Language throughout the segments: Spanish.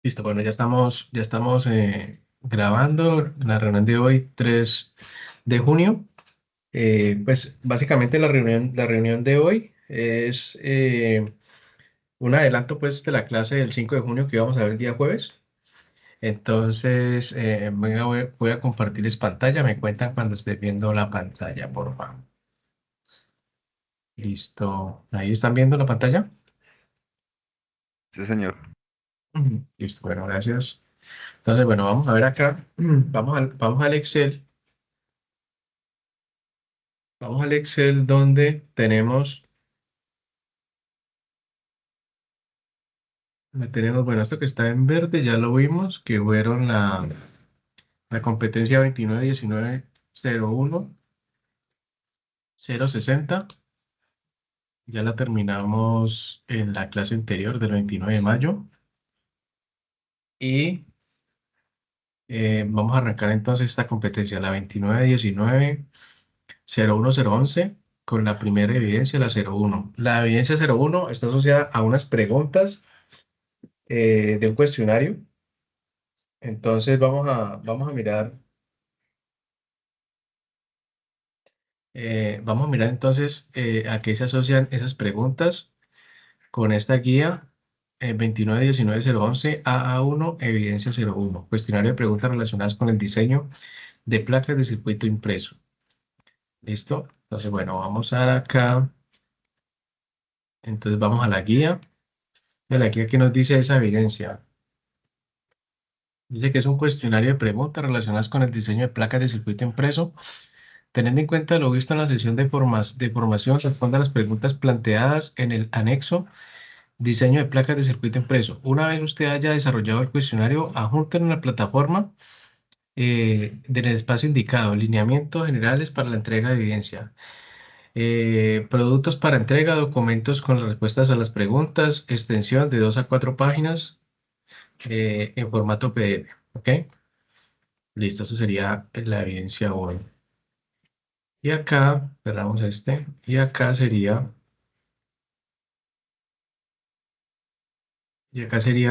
Listo, bueno, ya estamos grabando la reunión de hoy, 3 de junio. Pues básicamente la reunión de hoy es un adelanto pues de la clase del 5 de junio que vamos a ver el día jueves. Entonces, voy a compartirles pantalla. Me cuentan cuando estés viendo la pantalla, por favor. Listo. ¿Ahí están viendo la pantalla? Sí, señor. Listo, bueno, gracias. Entonces, bueno, vamos a ver acá. Vamos al Excel. Vamos al Excel donde tenemos, bueno, esto que está en verde ya lo vimos, que fueron la competencia 29-19-01-060. Ya la terminamos en la clase anterior del 29 de mayo. Y vamos a arrancar entonces esta competencia, la 29-19-01-011, con la primera evidencia, la 01. La evidencia 01 está asociada a unas preguntas de un cuestionario. Entonces vamos a mirar, vamos a mirar entonces a qué se asocian esas preguntas con esta guía 29-19-011 AA1 evidencia 01, cuestionario de preguntas relacionadas con el diseño de placas de circuito impreso. ¿Listo? Entonces, bueno, vamos a dar acá. Entonces vamos a la guía. De la guía que nos dice esa evidencia. Dice que es un cuestionario de preguntas relacionadas con el diseño de placas de circuito impreso. Teniendo en cuenta lo visto en la sesión de formación, responda a las preguntas planteadas en el anexo diseño de placas de circuito impreso. Una vez usted haya desarrollado el cuestionario, adjunten en la plataforma del espacio indicado, lineamientos generales para la entrega de evidencia, productos para entrega, documentos con las respuestas a las preguntas, extensión de 2 a 4 páginas en formato PDF. ¿Ok? Listo, esa sería la evidencia 1. Y acá, cerramos este, y acá sería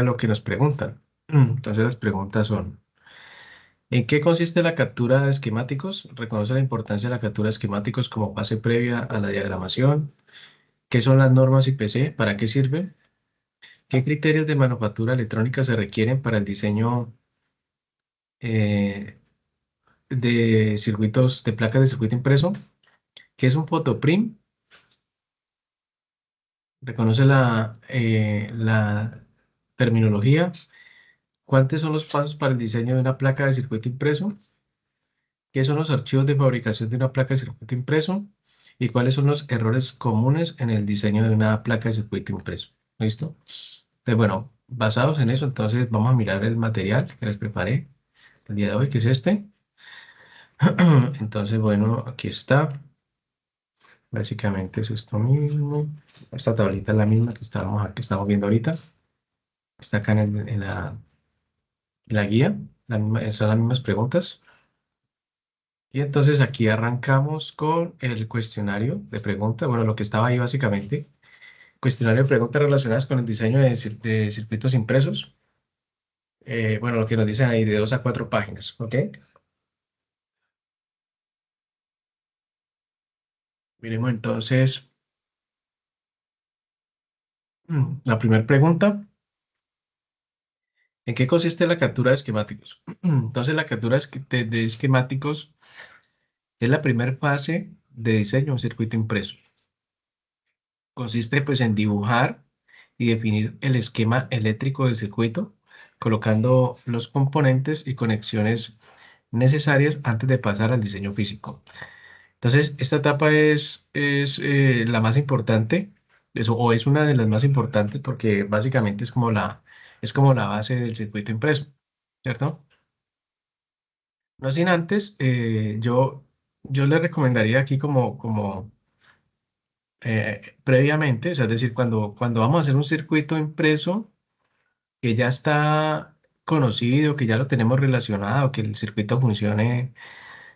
lo que nos preguntan. Entonces las preguntas son, ¿en qué consiste la captura de esquemáticos? Reconoce la importancia de la captura de esquemáticos como fase previa a la diagramación. ¿Qué son las normas IPC? ¿Para qué sirven? ¿Qué criterios de manufactura electrónica se requieren para el diseño eh, de circuitos, de placas de circuito impreso? ¿Qué es un photoprim? Reconoce la terminología. ¿Cuántos son los pasos para el diseño de una placa de circuito impreso? ¿Qué son los archivos de fabricación de una placa de circuito impreso? ¿Y cuáles son los errores comunes en el diseño de una placa de circuito impreso? ¿Listo? Entonces, bueno, basados en eso, entonces vamos a mirar el material que les preparé el día de hoy, que es este. Entonces, bueno, aquí está. Básicamente es esto mismo. Esta tablita es la misma que estamos viendo ahorita. Está acá en la guía. Son las mismas preguntas. Y entonces aquí arrancamos con el cuestionario de preguntas. Bueno, lo que estaba ahí básicamente. Cuestionario de preguntas relacionadas con el diseño de circuitos impresos. Bueno, lo que nos dicen ahí de 2 a 4 páginas. ¿Ok? Miremos entonces la primera pregunta. ¿En qué consiste la captura de esquemáticos? Entonces, la captura de esquemáticos es la primera fase de diseño de un circuito impreso. Consiste pues en dibujar y definir el esquema eléctrico del circuito, colocando los componentes y conexiones necesarias antes de pasar al diseño físico. Entonces, esta etapa es la más importante, o es una de las más importantes porque básicamente es como la base del circuito impreso, ¿cierto? No sin antes, yo le recomendaría aquí previamente, o sea, es decir, cuando vamos a hacer un circuito impreso que ya está conocido, que ya lo tenemos relacionado, que el circuito funcione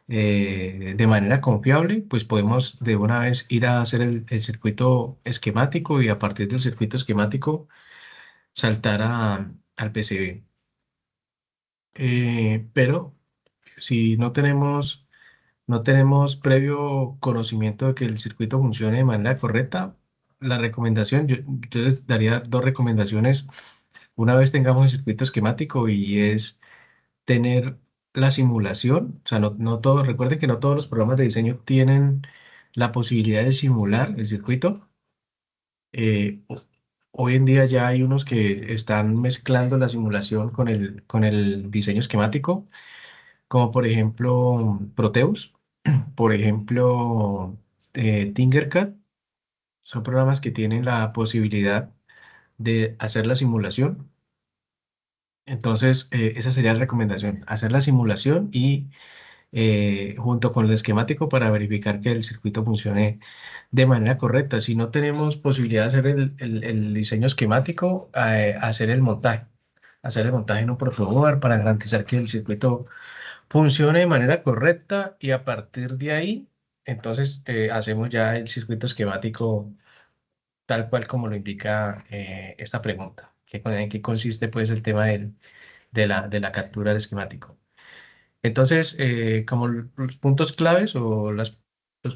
de manera confiable, pues podemos de una vez ir a hacer el circuito esquemático y a partir del circuito esquemático saltar al PCB. Pero si no tenemos previo conocimiento de que el circuito funcione de manera correcta, la recomendación, yo les daría dos recomendaciones una vez tengamos el circuito esquemático y es tener la simulación, o sea, no todos, recuerden que no todos los programas de diseño tienen la posibilidad de simular el circuito. Hoy en día ya hay unos que están mezclando la simulación con el diseño esquemático, como por ejemplo Proteus, por ejemplo Tinkercad. Son programas que tienen la posibilidad de hacer la simulación. Entonces, esa sería la recomendación, hacer la simulación y junto con el esquemático para verificar que el circuito funcione de manera correcta. Si no tenemos posibilidad de hacer el diseño esquemático, hacer el montaje en un protoboard para garantizar que el circuito funcione de manera correcta y a partir de ahí, entonces hacemos ya el circuito esquemático tal cual como lo indica esta pregunta. ¿En qué consiste pues el tema de la captura del esquemático? Entonces, como los puntos claves o los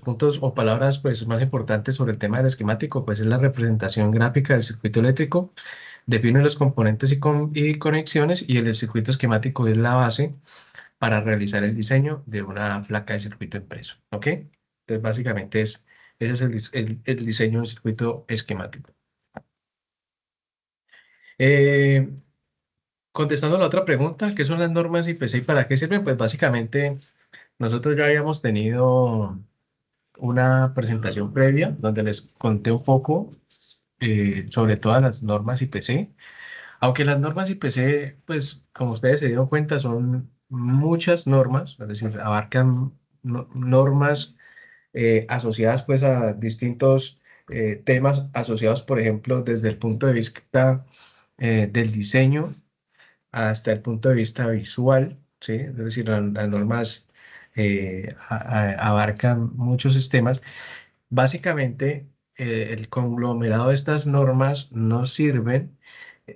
puntos o palabras pues, más importantes sobre el tema del esquemático, pues es la representación gráfica del circuito eléctrico, define los componentes y conexiones y el circuito esquemático es la base para realizar el diseño de una placa de circuito impreso. ¿Ok? Entonces, básicamente ese es el diseño de un circuito esquemático. Eh, Contestando a la otra pregunta, ¿qué son las normas IPC y para qué sirven? Pues básicamente nosotros ya habíamos tenido una presentación previa donde les conté un poco sobre todas las normas IPC. Aunque las normas IPC, pues como ustedes se dieron cuenta, son muchas normas, es decir, abarcan normas asociadas pues a distintos temas asociados, por ejemplo, desde el punto de vista del diseño hasta el punto de vista visual, ¿sí? Es decir, las normas abarcan muchos sistemas. Básicamente, el conglomerado de estas normas nos sirven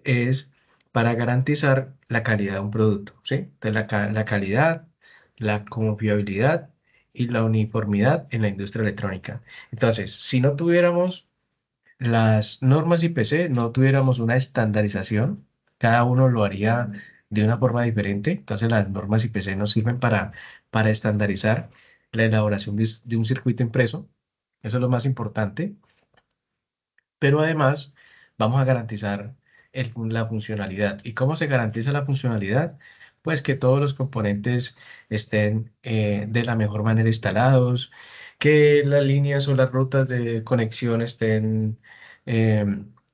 es para garantizar la calidad de un producto, ¿sí? Entonces, la calidad, la confiabilidad y la uniformidad en la industria electrónica. Entonces, si no tuviéramos las normas IPC, no tuviéramos una estandarización, cada uno lo haría de una forma diferente. Entonces, las normas IPC nos sirven para estandarizar la elaboración de un circuito impreso. Eso es lo más importante, pero además vamos a garantizar la funcionalidad. ¿Y cómo se garantiza la funcionalidad? Pues que todos los componentes estén de la mejor manera instalados, que las líneas o las rutas de conexión estén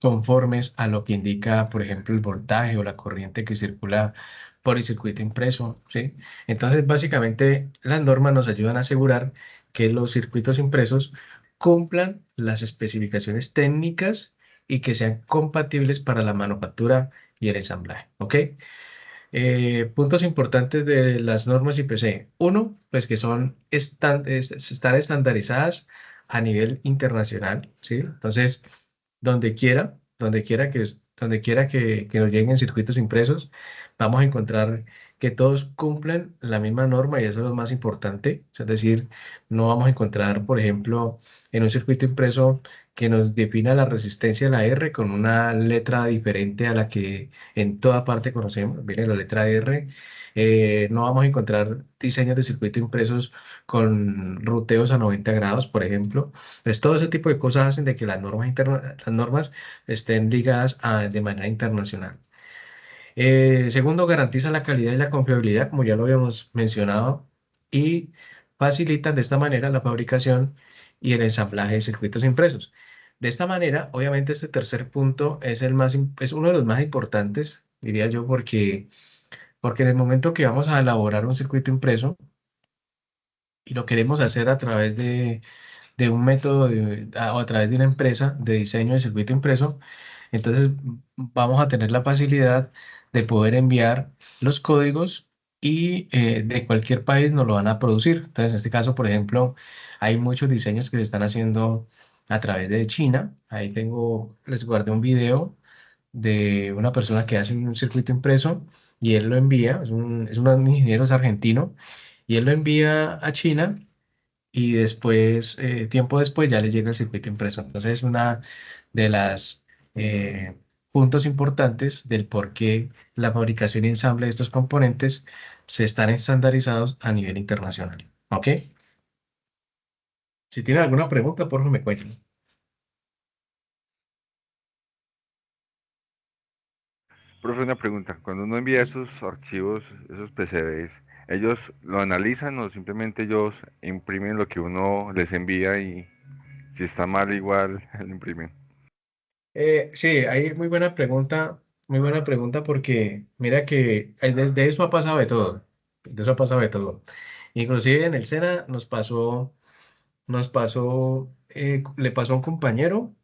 conformes a lo que indica, por ejemplo, el voltaje o la corriente que circula por el circuito impreso, ¿sí? Entonces, básicamente, las normas nos ayudan a asegurar que los circuitos impresos cumplan las especificaciones técnicas y que sean compatibles para la manufactura y el ensamblaje. ¿Ok? Puntos importantes de las normas IPC. Uno, pues que están estandarizadas a nivel internacional, ¿sí? Entonces, donde quiera que nos lleguen circuitos impresos, vamos a encontrar que todos cumplen la misma norma y eso es lo más importante. Es decir, no vamos a encontrar, por ejemplo, en un circuito impreso que nos defina la resistencia de la R con una letra diferente a la que en toda parte conocemos, viene la letra R. No vamos a encontrar diseños de circuito impresos con ruteos a 90 grados, por ejemplo. Pues todo ese tipo de cosas hacen de que las normas estén ligadas de manera internacional. Segundo, garantizan la calidad y la confiabilidad, como ya lo habíamos mencionado, y facilitan de esta manera la fabricación y el ensamblaje de circuitos impresos. De esta manera, obviamente, este tercer punto es uno de los más importantes, diría yo, porque en el momento que vamos a elaborar un circuito impreso y lo queremos hacer a través de un método o a través de una empresa de diseño de circuito impreso, entonces vamos a tener la facilidad de poder enviar los códigos y de cualquier país nos lo van a producir. Entonces, en este caso, por ejemplo, hay muchos diseños que se están haciendo a través de China. Les guardé un video de una persona que hace un circuito impreso y él lo envía, es un ingeniero, es argentino, y él lo envía a China y después, tiempo después, ya le llega el circuito impreso. Entonces, es una de las puntos importantes del por qué la fabricación y ensamble de estos componentes se están estandarizados a nivel internacional. ¿Ok? Si tienen alguna pregunta, por favor, me cuenten. Profe, una pregunta. Cuando uno envía esos archivos, esos PCBs, ¿ellos lo analizan o simplemente ellos imprimen lo que uno les envía y si está mal igual lo imprimen? Sí, hay muy buena pregunta porque mira que de eso ha pasado de todo, de eso ha pasado de todo. Inclusive en el SENA le pasó a un compañero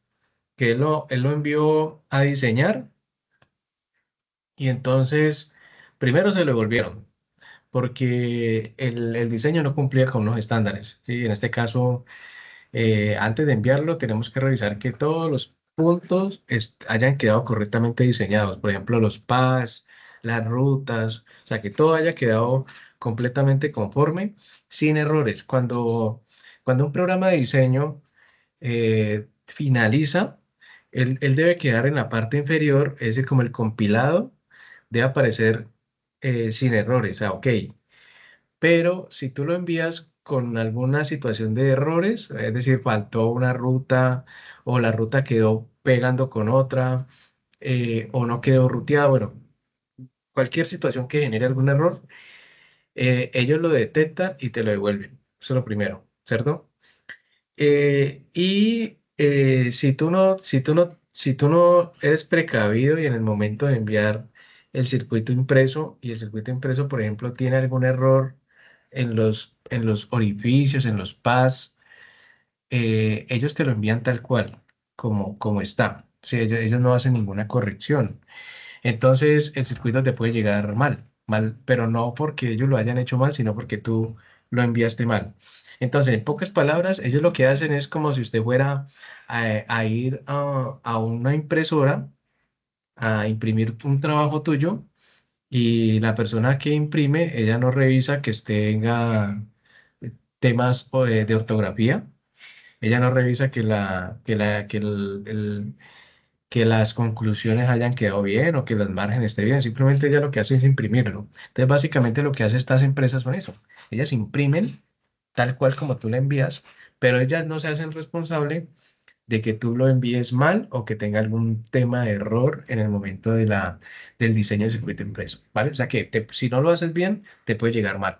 que él lo envió a diseñar y entonces primero se lo devolvieron porque el diseño no cumplía con unos estándares. ¿Sí? En este caso, antes de enviarlo, tenemos que revisar que todos los puntos hayan quedado correctamente diseñados. Por ejemplo, los paths, las rutas, o sea, que todo haya quedado completamente conforme, sin errores. Cuando un programa de diseño finaliza, él debe quedar en la parte inferior, ese como el compilado, debe aparecer sin errores. O sea, ok. Pero si tú lo envías con alguna situación de errores, es decir, faltó una ruta o la ruta quedó pegando con otra o no quedó ruteada, bueno, cualquier situación que genere algún error, ellos lo detectan y te lo devuelven. Eso es lo primero, ¿cierto? Si tú no eres precavido y en el momento de enviar el circuito impreso y el circuito impreso, por ejemplo, tiene algún error en los orificios, en los pads, ellos te lo envían tal cual, como está. Sí, ellos no hacen ninguna corrección. Entonces el circuito te puede llegar mal, pero no porque ellos lo hayan hecho mal, sino porque tú lo enviaste mal. Entonces, en pocas palabras, ellos lo que hacen es como si usted fuera a ir a una impresora a imprimir un trabajo tuyo y la persona que imprime, ella no revisa que tenga temas de ortografía, ella no revisa que las conclusiones hayan quedado bien o que los márgenes estén bien, simplemente ella lo que hace es imprimirlo. Entonces, básicamente lo que hace estas empresas son eso. Ellas imprimen tal cual como tú la envías, pero ellas no se hacen responsable de que tú lo envíes mal o que tenga algún tema de error en el momento del diseño del circuito impreso, ¿vale? O sea que si no lo haces bien, te puede llegar mal.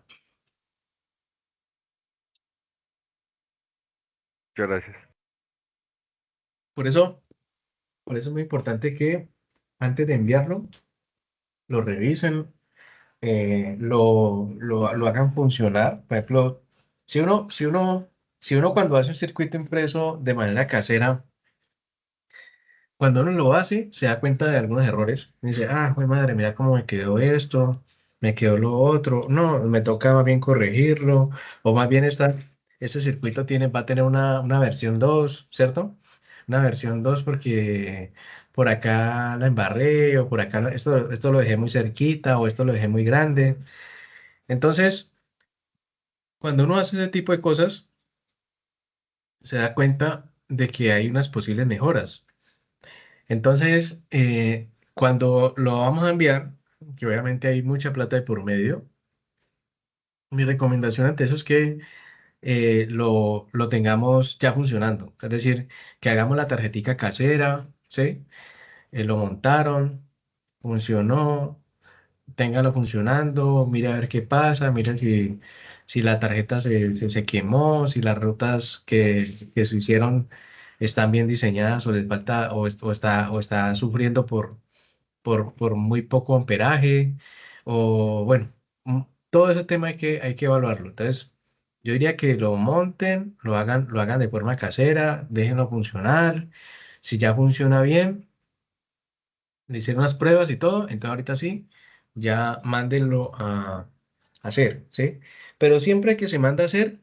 Muchas gracias. Por eso, por eso es muy importante que antes de enviarlo, lo revisen, lo hagan funcionar. Por ejemplo, si uno cuando hace un circuito impreso de manera casera, cuando uno lo hace, se da cuenta de algunos errores. Dice, jue madre, mira cómo me quedó esto, me quedó lo otro. No, me toca más bien corregirlo. O más bien este circuito va a tener una versión 2, ¿cierto? Una versión 2 porque por acá la embarré o por acá esto lo dejé muy cerquita o esto lo dejé muy grande. Entonces, cuando uno hace ese tipo de cosas, se da cuenta de que hay unas posibles mejoras. Entonces, cuando lo vamos a enviar, que obviamente hay mucha plata de por medio, mi recomendación ante eso es que lo tengamos ya funcionando. Es decir, que hagamos la tarjetica casera, ¿sí? Lo montaron, funcionó, téngalo funcionando, mira a ver qué pasa, mira si la tarjeta se quemó, si las rutas que se hicieron están bien diseñadas o les falta o está sufriendo por muy poco amperaje o bueno, todo ese tema hay que evaluarlo. Entonces, yo diría que lo monten, lo hagan de forma casera, déjenlo funcionar. Si ya funciona bien, le hicieron las pruebas y todo, entonces ahorita sí, ya mándenlo a hacer, ¿sí? Pero siempre que se manda a hacer,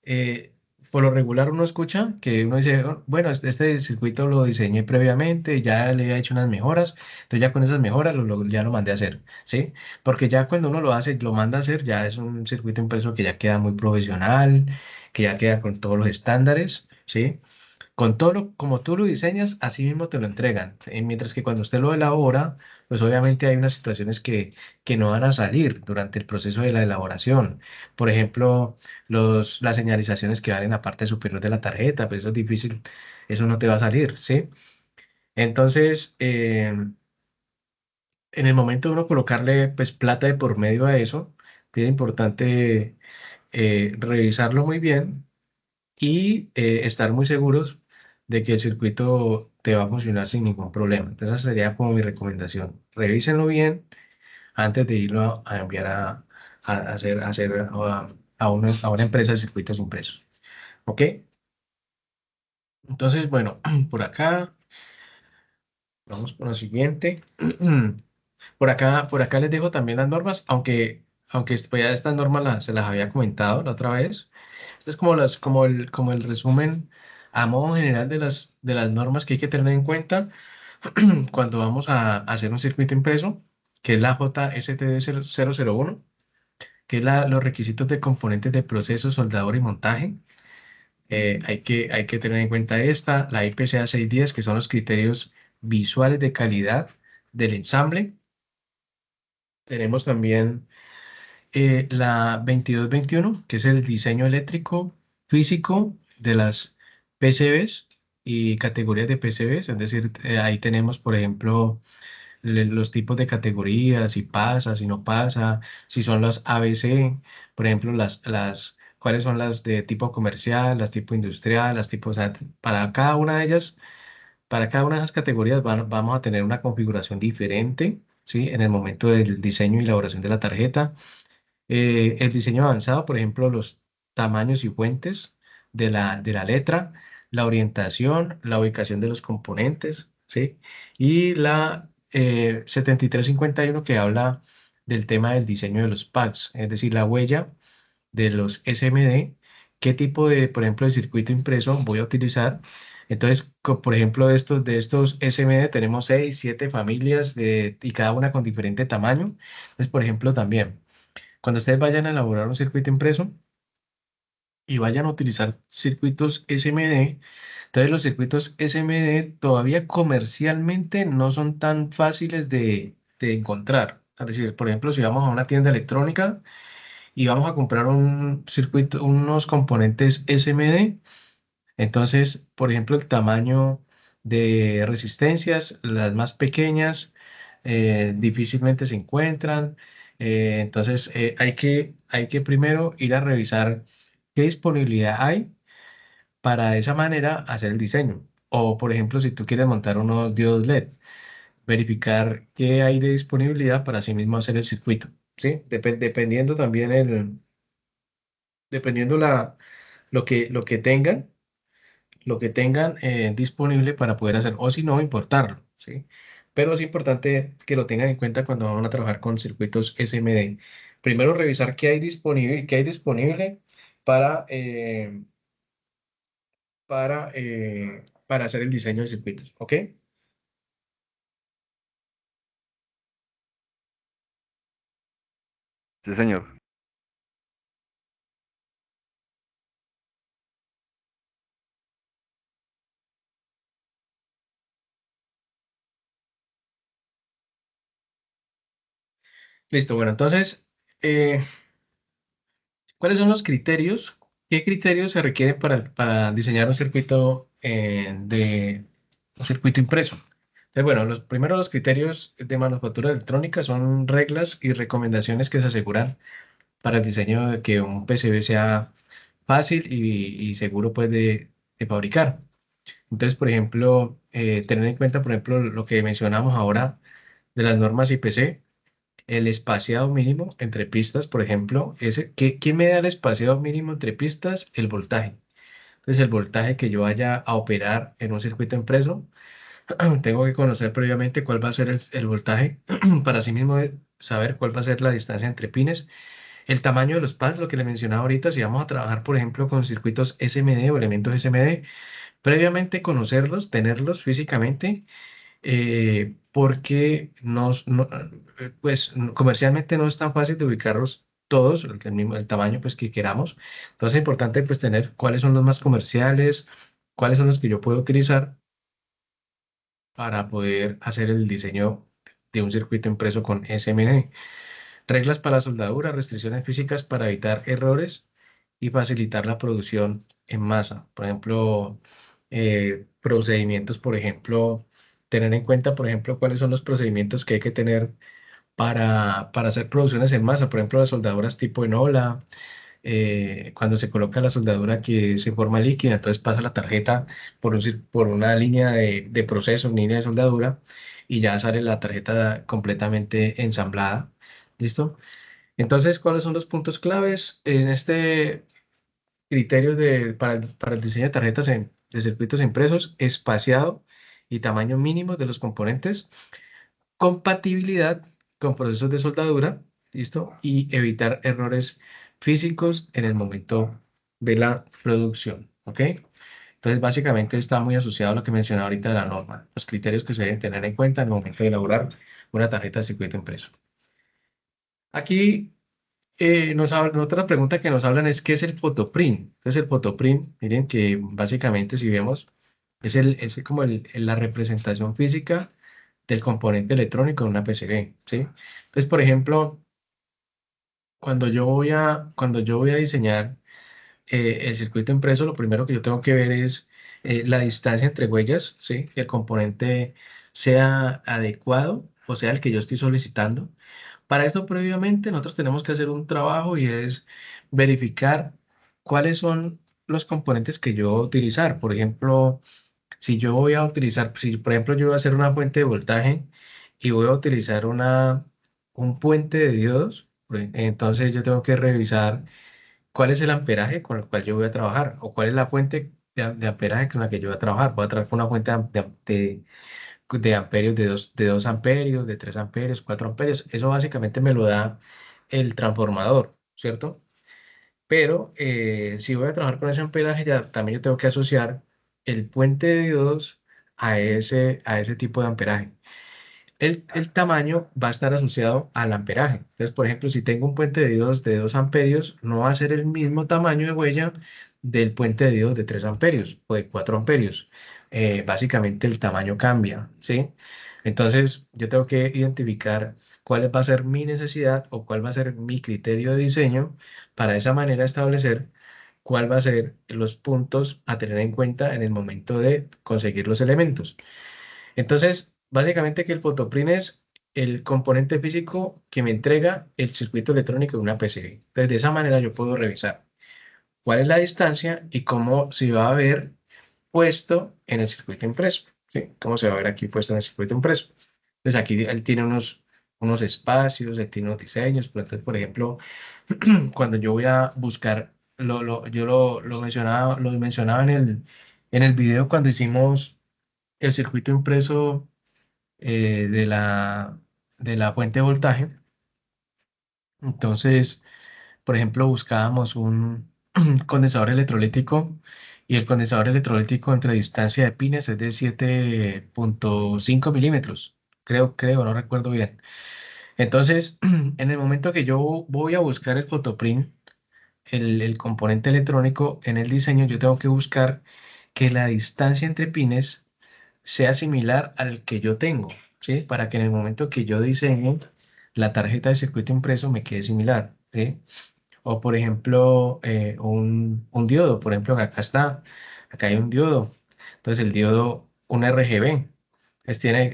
eh, por lo regular uno escucha que uno dice, "Oh, bueno, este circuito lo diseñé previamente, ya le he hecho unas mejoras, entonces ya con esas mejoras ya lo mandé a hacer, ¿sí? Porque ya cuando uno lo hace, lo manda a hacer, ya es un circuito impreso que ya queda muy profesional, que ya queda con todos los estándares, ¿sí? Con todo como tú lo diseñas, así mismo te lo entregan. Mientras que cuando usted lo elabora, pues obviamente hay unas situaciones que no van a salir durante el proceso de la elaboración. Por ejemplo, las señalizaciones que van en la parte superior de la tarjeta, pues eso es difícil, eso no te va a salir, ¿sí? Entonces, en el momento de uno colocarle pues plata de por medio a eso, es importante revisarlo muy bien y estar muy seguros de que el circuito te va a funcionar sin ningún problema. Entonces, esa sería como mi recomendación. Revísenlo bien antes de irlo a enviar a una empresa de circuitos impresos. ¿Ok? Entonces, bueno, por acá, vamos con lo siguiente. Por acá les dejo también las normas, aunque pues ya estas normas se las había comentado la otra vez. Este es como el resumen a modo general de las normas que hay que tener en cuenta cuando vamos a hacer un circuito impreso, que es la JSTD 001, que es los requisitos de componentes de proceso, soldador y montaje. Hay que tener en cuenta la IPCA 610, que son los criterios visuales de calidad del ensamble. Tenemos también la 2221, que es el diseño eléctrico físico de las PCBs y categorías de PCBs. Es decir, ahí tenemos, por ejemplo, los tipos de categorías, si pasa, si no pasa, si son las ABC, por ejemplo, cuáles son las de tipo comercial, las tipo industrial, las tipos, para cada una de ellas, para cada una de esas categorías vamos a tener una configuración diferente, ¿sí? En el momento del diseño y elaboración de la tarjeta. El diseño avanzado, por ejemplo, los tamaños y fuentes de la letra, la orientación, la ubicación de los componentes, ¿sí? Y la 7351 que habla del tema del diseño de los packs, es decir, la huella de los SMD, qué tipo por ejemplo, de circuito impreso voy a utilizar. Entonces, por ejemplo, de estos SMD tenemos 6, 7 familias y cada una con diferente tamaño. Entonces, por ejemplo, también. Cuando ustedes vayan a elaborar un circuito impreso y vayan a utilizar circuitos SMD, entonces los circuitos SMD todavía comercialmente no son tan fáciles de encontrar. Es decir, por ejemplo, si vamos a una tienda electrónica y vamos a comprar un circuito, unos componentes SMD, entonces, por ejemplo, el tamaño de resistencias, las más pequeñas, difícilmente se encuentran. Entonces, hay que primero ir a revisar qué disponibilidad hay para de esa manera hacer el diseño. O, por ejemplo, si tú quieres montar unos diodos LED, verificar qué hay de disponibilidad para así mismo hacer el circuito. ¿Sí? Dependiendo lo que tengan disponible para poder hacer, o si no, importarlo, ¿sí? Pero es importante que lo tengan en cuenta cuando van a trabajar con circuitos SMD. Primero, revisar qué hay disponible para, eh, para hacer el diseño de circuitos, ¿ok? Sí, señor. Listo, bueno, entonces, ¿cuáles son los criterios? ¿Qué criterios se requieren para diseñar un circuito impreso? Entonces, bueno, primero los criterios de manufactura electrónica son reglas y recomendaciones que se aseguran para el diseño de que un PCB sea fácil y seguro pues de fabricar. Entonces, por ejemplo, tener en cuenta, por ejemplo, lo que mencionamos ahora de las normas IPC, el espaciado mínimo entre pistas, por ejemplo, ¿qué me da el espaciado mínimo entre pistas? El voltaje. Entonces, el voltaje que yo vaya a operar en un circuito impreso, tengo que conocer previamente cuál va a ser el voltaje para así mismo saber cuál va a ser la distancia entre pines El tamaño de los pads, lo que le mencionaba ahorita, si vamos a trabajar, por ejemplo, con circuitos SMD o elementos SMD, previamente conocerlos, tenerlos físicamente, porque pues, comercialmente no es tan fácil de ubicarlos todos, el tamaño pues, que queramos. Entonces es importante pues, tener cuáles son los más comerciales, cuáles son los que yo puedo utilizar para poder hacer el diseño de un circuito impreso con SMD. Reglas para la soldadura, restricciones físicas para evitar errores y facilitar la producción en masa. Por ejemplo, procedimientos, por ejemplo, tener en cuenta, por ejemplo, cuáles son los procedimientos que hay que tener para hacer producciones en masa. Por ejemplo, las soldaduras tipo enola, cuando se coloca la soldadura que se forma líquida, entonces pasa la tarjeta por una línea de proceso, línea de soldadura, y ya sale la tarjeta completamente ensamblada. ¿Listo? Entonces, ¿cuáles son los puntos claves en este criterio para el diseño de tarjetas de circuitos impresos? Espaciado y tamaño mínimo de los componentes, compatibilidad con procesos de soldadura, ¿listo? Y evitar errores físicos en el momento de la producción, ¿ok? Entonces, básicamente está muy asociado a lo que mencionaba ahorita de la norma, los criterios que se deben tener en cuenta en el momento de elaborar una tarjeta de circuito impreso. Aquí otra pregunta que nos hablan es ¿qué es el fotoprint? Entonces el fotoprint, miren que básicamente si vemos es como la representación física del componente electrónico en una PCB, ¿sí? Entonces, por ejemplo, cuando yo voy a diseñar el circuito impreso, lo primero que yo tengo que ver es la distancia entre huellas, ¿sí? Que el componente sea adecuado, o sea, el que yo estoy solicitando. Para esto, previamente, nosotros tenemos que hacer un trabajo y es verificar cuáles son los componentes que yo voy a utilizar. Por ejemplo, si yo voy a utilizar, si por ejemplo yo voy a hacer una fuente de voltaje y voy a utilizar un puente de diodos, entonces yo tengo que revisar cuál es el amperaje con el cual yo voy a trabajar o cuál es la fuente de amperaje con la que yo voy a trabajar. Voy a trabajar con una fuente de amperios de dos amperios, de 3 amperios, 4 amperios. Eso básicamente me lo da el transformador, ¿cierto? Pero si voy a trabajar con ese amperaje, ya también yo tengo que asociar el puente de diodos a ese tipo de amperaje. El tamaño va a estar asociado al amperaje. Entonces, por ejemplo, si tengo un puente de diodos de 2 amperios, no va a ser el mismo tamaño de huella del puente de diodos de 3 amperios o de 4 amperios. Básicamente el tamaño cambia, ¿sí? Entonces, yo tengo que identificar cuál va a ser mi necesidad o cuál va a ser mi criterio de diseño para de esa manera establecer cuál va a ser los puntos a tener en cuenta en el momento de conseguir los elementos. Entonces, básicamente que el fotoprint es el componente físico que me entrega el circuito electrónico de una PCB. Entonces, de esa manera yo puedo revisar cuál es la distancia y cómo se va a ver puesto en el circuito impreso. ¿Sí? Cómo se va a ver aquí puesto en el circuito impreso. Entonces, aquí él tiene unos espacios, él tiene unos diseños. Pero entonces, por ejemplo, cuando yo voy a buscar, yo lo mencionaba en el video cuando hicimos el circuito impreso de la fuente de voltaje. Entonces, por ejemplo, buscábamos un condensador electrolítico y el condensador electrolítico entre distancia de pines es de 7,5 milímetros. Creo, no recuerdo bien. Entonces, en el momento que yo voy a buscar el fotoprint, el componente electrónico en el diseño, yo tengo que buscar que la distancia entre pines sea similar al que yo tengo, ¿sí? Para que en el momento que yo diseñe la tarjeta de circuito impreso me quede similar, ¿sí? O por ejemplo, un diodo, por ejemplo, acá hay un diodo. Entonces el diodo, un RGB,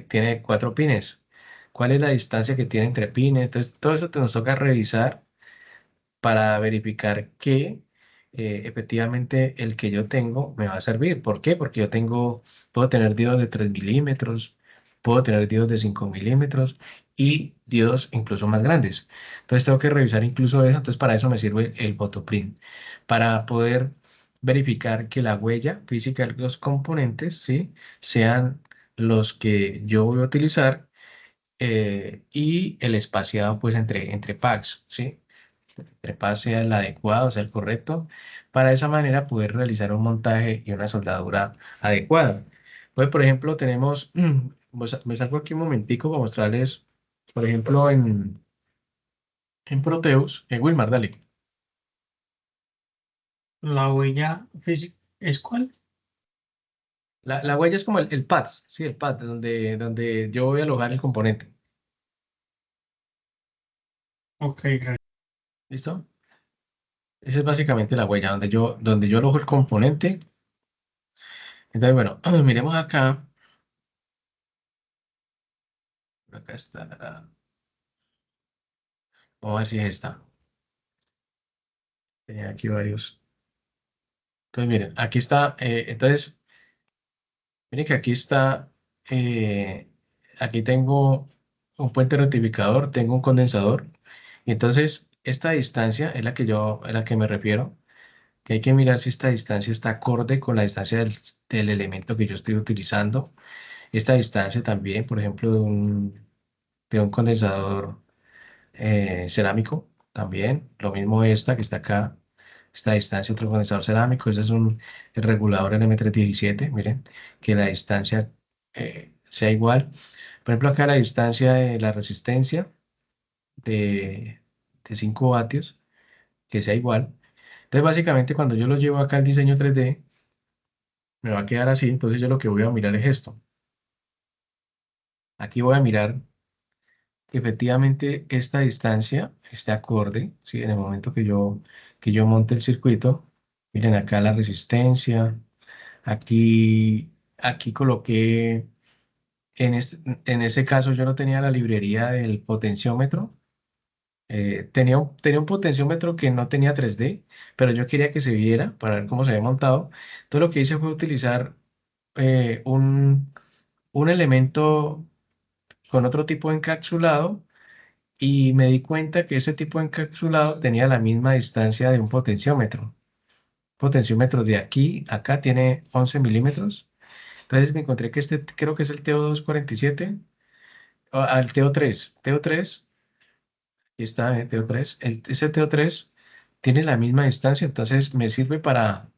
tiene 4 pines. ¿Cuál es la distancia que tiene entre pines? Entonces todo eso nos toca revisar para verificar que efectivamente el que yo tengo me va a servir. ¿Por qué? Porque puedo tener diodos de 3 milímetros, puedo tener diodos de 5 milímetros y diodos incluso más grandes. Entonces tengo que revisar incluso eso. Entonces para eso me sirve el photoprint, para poder verificar que la huella física de los componentes, ¿sí? sean los que yo voy a utilizar y el espaciado pues entre packs, ¿sí? entrepase al adecuado, o sea, el correcto, para de esa manera poder realizar un montaje y una soldadura adecuada. Pues, por ejemplo, tenemos, me salgo aquí un momentico para mostrarles, por ejemplo, en Proteus, en Wilmar, dale. La huella física, ¿es cuál? La huella es como el pads, sí, el pad, donde yo voy a alojar el componente. Ok, gracias. ¿Listo? Esa es básicamente la huella, donde yo alojo el componente. Entonces, bueno, miremos acá. Acá está. Vamos a ver si es esta. Tenía aquí varios. Entonces, miren, aquí está. Entonces, miren que aquí está. eh, Aquí tengo un puente rectificador, tengo un condensador. Y entonces, esta distancia es a la que me refiero. Que hay que mirar si esta distancia está acorde con la distancia del elemento que yo estoy utilizando. Esta distancia también, por ejemplo, de un condensador cerámico, también. Lo mismo esta que está acá, esta distancia entre el condensador cerámico. Ese es el regulador LM317. Miren, que la distancia sea igual. Por ejemplo, acá la distancia de la resistencia de, de 5 vatios, que sea igual. Entonces, básicamente, cuando yo lo llevo acá al diseño 3D, me va a quedar así. Entonces, yo lo que voy a mirar es esto. Aquí voy a mirar que efectivamente esta distancia esté acorde, ¿sí? En el momento que yo monte el circuito. Miren acá la resistencia. Aquí coloqué, en ese caso yo no tenía la librería del potenciómetro. Tenía un potenciómetro que no tenía 3D, pero yo quería que se viera para ver cómo se había montado. Entonces lo que hice fue utilizar eh, un, un elemento con otro tipo de encapsulado y me di cuenta que ese tipo de encapsulado tenía la misma distancia de un potenciómetro. Potenciómetro de aquí a acá tiene 11 milímetros. Entonces me encontré que este creo que es el TO247, al TO3. TO3, aquí está, TO3. Ese TO3 tiene la misma distancia, entonces me sirve para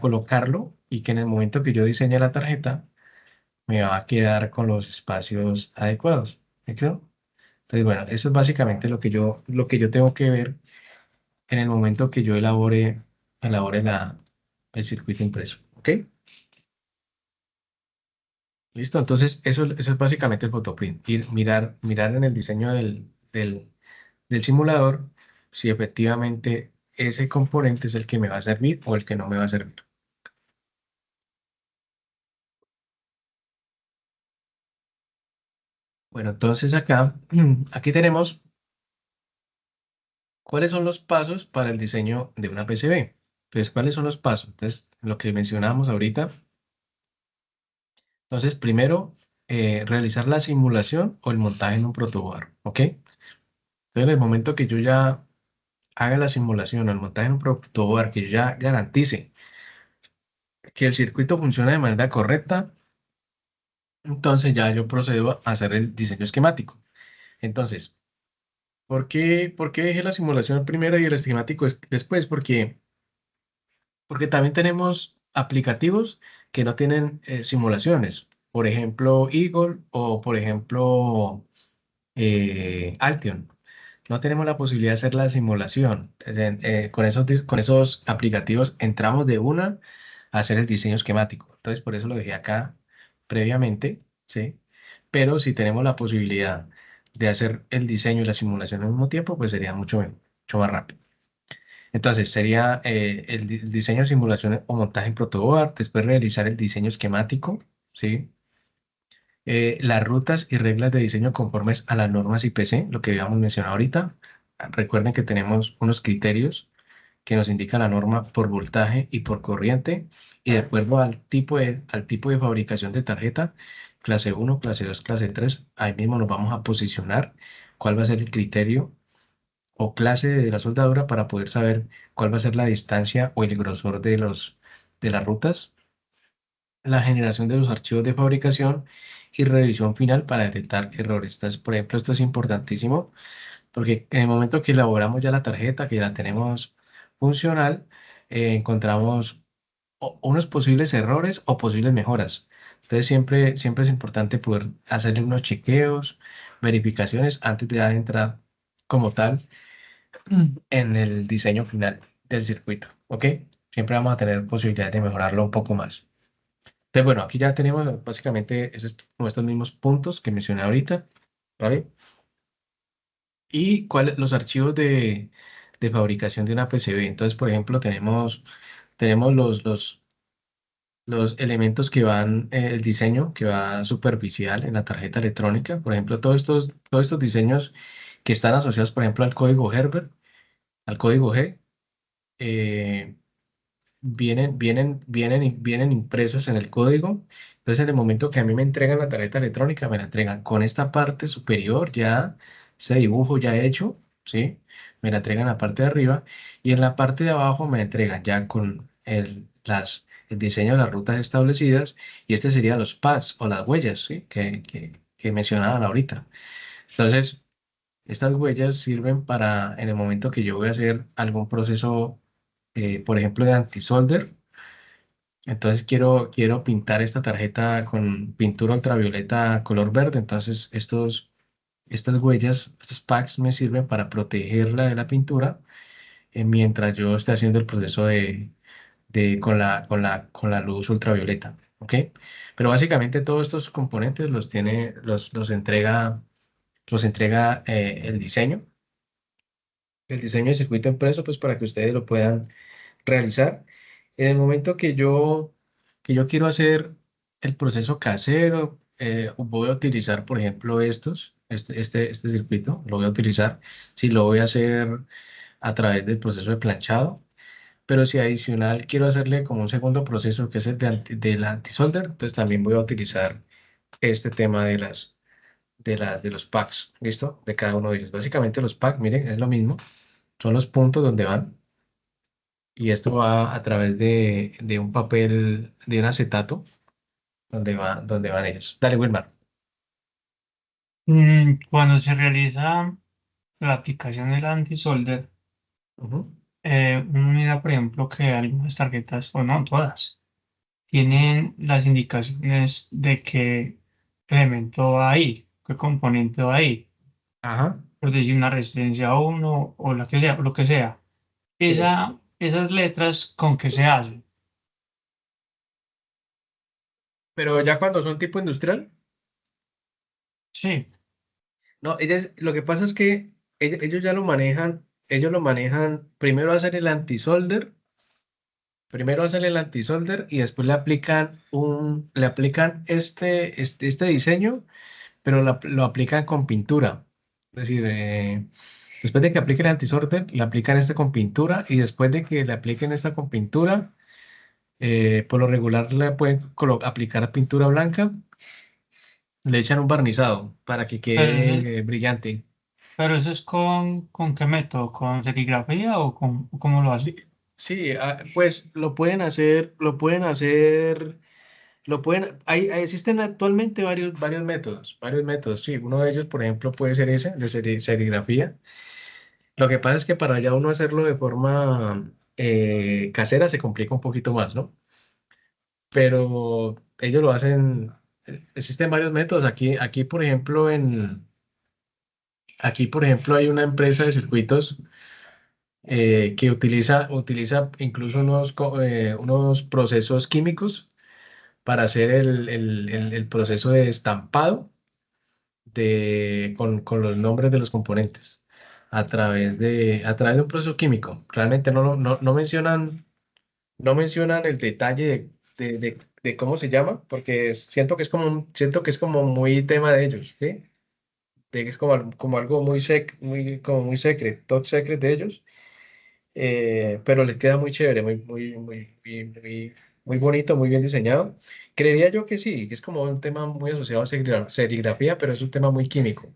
colocarlo y que en el momento que yo diseñe la tarjeta me va a quedar con los espacios adecuados. ¿Me quedó? Entonces, bueno, eso es básicamente lo que yo tengo que ver en el momento que yo elabore el circuito impreso. ¿Ok? Listo. Entonces, eso es básicamente el photoprint. Mirar en el diseño del simulador si efectivamente ese componente es el que me va a servir o el que no me va a servir. Bueno, entonces aquí tenemos cuáles son los pasos para el diseño de una PCB. Entonces, ¿cuáles son los pasos? Entonces, lo que mencionamos ahorita. Entonces, primero, realizar la simulación o el montaje en un protoboard, ¿ok? Entonces, en el momento que yo ya haga la simulación o el montaje en un protoboard, que yo ya garantice que el circuito funciona de manera correcta, entonces ya yo procedo a hacer el diseño esquemático. Entonces, ¿por qué dejé la simulación primero y el esquemático después? Porque también tenemos aplicativos que no tienen simulaciones. Por ejemplo, Eagle o por ejemplo Altion. No tenemos la posibilidad de hacer la simulación. Con esos aplicativos entramos de una a hacer el diseño esquemático. Entonces, por eso lo dejé acá previamente, ¿sí? Pero si tenemos la posibilidad de hacer el diseño y la simulación al mismo tiempo, pues sería mucho más rápido. Entonces, sería el diseño, simulación o montaje en protoboard, después realizar el diseño esquemático, ¿sí? Las rutas y reglas de diseño conformes a las normas IPC, lo que habíamos mencionado ahorita. Recuerden que tenemos unos criterios que nos indican la norma por voltaje y por corriente, y de acuerdo al tipo de fabricación de tarjeta, clase uno, clase 2, clase 3, ahí mismo nos vamos a posicionar cuál va a ser el criterio o clase de la soldadura para poder saber cuál va a ser la distancia o el grosor de las rutas, la generación de los archivos de fabricación y revisión final para detectar errores. Entonces, por ejemplo, esto es importantísimo porque en el momento que elaboramos ya la tarjeta, que ya la tenemos funcional, encontramos unos posibles errores o posibles mejoras. Entonces siempre es importante poder hacer unos chequeos, verificaciones antes de entrar como tal en el diseño final del circuito, ¿ok? Siempre vamos a tener posibilidades de mejorarlo un poco más. Entonces, bueno, aquí ya tenemos básicamente como estos mismos puntos que mencioné ahorita, ¿vale? Y los archivos de fabricación de una PCB. Entonces, por ejemplo, tenemos los elementos que van, el diseño que va superficial en la tarjeta electrónica. Por ejemplo, todos estos diseños que están asociados, por ejemplo, al código Herbert, al código G, eh, vienen impresos en el código. Entonces, en el momento que a mí me entregan la tarjeta electrónica, me la entregan con esta parte superior ya, ese dibujo ya hecho, ¿sí? Me la entregan en la parte de arriba y en la parte de abajo me la entregan ya con el diseño de las rutas establecidas y este serían los paths o las huellas, ¿sí? Que mencionaban ahorita. Entonces, estas huellas sirven para, en el momento que yo voy a hacer algún proceso, por ejemplo, de antisolder, entonces quiero pintar esta tarjeta con pintura ultravioleta color verde. Entonces estas huellas, estos packs me sirven para protegerla de la pintura mientras yo esté haciendo el proceso con la luz ultravioleta. ¿Ok? Pero básicamente todos estos componentes los entrega el diseño de circuito impreso, pues para que ustedes lo puedan realizar. En el momento que yo quiero hacer el proceso casero, voy a utilizar, por ejemplo, este circuito, lo voy a utilizar si lo voy a hacer a través del proceso de planchado, pero si adicional quiero hacerle como un segundo proceso que es el del antisolder, entonces también voy a utilizar este tema de los packs, ¿listo? De cada uno de ellos. Básicamente los packs, miren, es lo mismo, son los puntos donde van. Y esto va a través de un papel, de un acetato, donde van ellos. Dale, Wilmar. Cuando se realiza la aplicación del anti-solder, Ujú. uno mira, por ejemplo, que algunas tarjetas, o no todas, tienen las indicaciones de qué elemento va ahí, qué componente va ahí, Ajá. por decir una resistencia uno o la que sea, lo que sea. Sí. Esas letras, ¿con qué se hacen? Pero ya cuando son tipo industrial, Sí, no, lo que pasa es que ellos ya ellos lo manejan, primero hacen el antisolder y después le aplican este diseño, pero lo aplican con pintura. Es decir, después de que apliquen el antisolder, le aplican este con pintura y después de que le apliquen esta con pintura, por lo regular le pueden aplicar pintura blanca, le echan un barnizado para que pero eso, quede brillante. pero eso es con qué método, ¿con serigrafía o con cómo lo Sí, hacen? sí, pues existen actualmente varios métodos, sí, uno de ellos, por ejemplo, puede ser ese, de serigrafía. Lo que pasa es que para ya uno hacerlo de forma casera se complica un poquito más, ¿no? Pero ellos lo hacen, existen varios métodos. Aquí, por ejemplo, hay una empresa de circuitos que utiliza incluso unos procesos químicos para hacer el proceso de estampado con los nombres de los componentes a través de un proceso químico. Realmente no mencionan el detalle de cómo se llama, porque siento que es como muy tema de ellos, ¿sí? Que es como algo como muy secret, top secret de ellos, pero les queda muy chévere, muy, muy, muy, muy, muy, muy bonito, muy bien diseñado. Creería yo que sí, que es como un tema muy asociado a serigrafía, pero es un tema muy químico.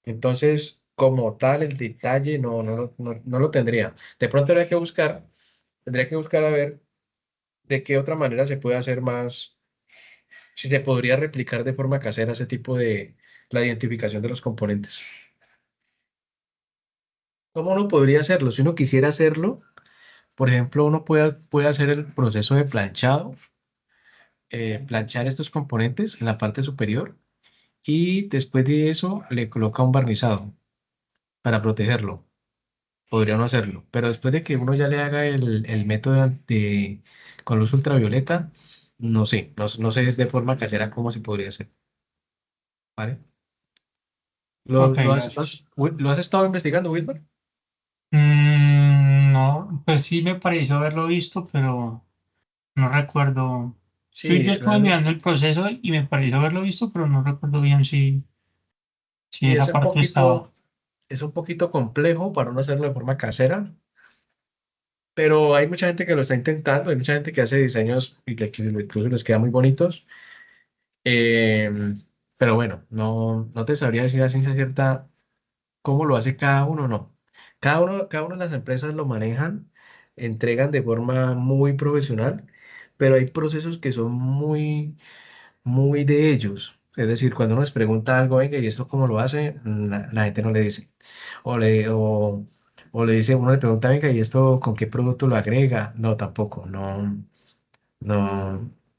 Entonces, como tal, el detalle no lo tendría. De pronto tendría que buscar a ver de qué otra manera se puede hacer más, si se podría replicar de forma casera ese tipo de la identificación de los componentes. ¿Cómo uno podría hacerlo? Si uno quisiera hacerlo, por ejemplo, uno puede hacer el proceso de planchado, planchar estos componentes en la parte superior y después de eso le coloca un barnizado para protegerlo. Podría no hacerlo, pero después de que uno ya le haga el método con luz ultravioleta, no sé, no sé de forma casera cómo se podría hacer, ¿vale? Ok, gracias. ¿Lo has estado investigando, Wilmer? No, pues sí me pareció haberlo visto, pero no recuerdo. Yo Sí, estuve mirando el proceso y me pareció haberlo visto, pero no recuerdo bien si sí, esa parte estaba. es un poquito complejo para uno hacerlo de forma casera, pero hay mucha gente que lo está intentando, hay mucha gente que hace diseños y incluso les queda muy bonitos. Eh, pero bueno, no te sabría decir a ciencia cierta cómo lo hace cada uno, no. Cada uno de las empresas lo manejan, entregan de forma muy profesional, pero hay procesos que son muy de ellos. Es decir, cuando uno les pregunta algo, venga, ¿y esto cómo lo hace? La gente no le dice. O o le dice, uno le pregunta, venga, ¿y esto con qué producto lo agrega? No, tampoco, no,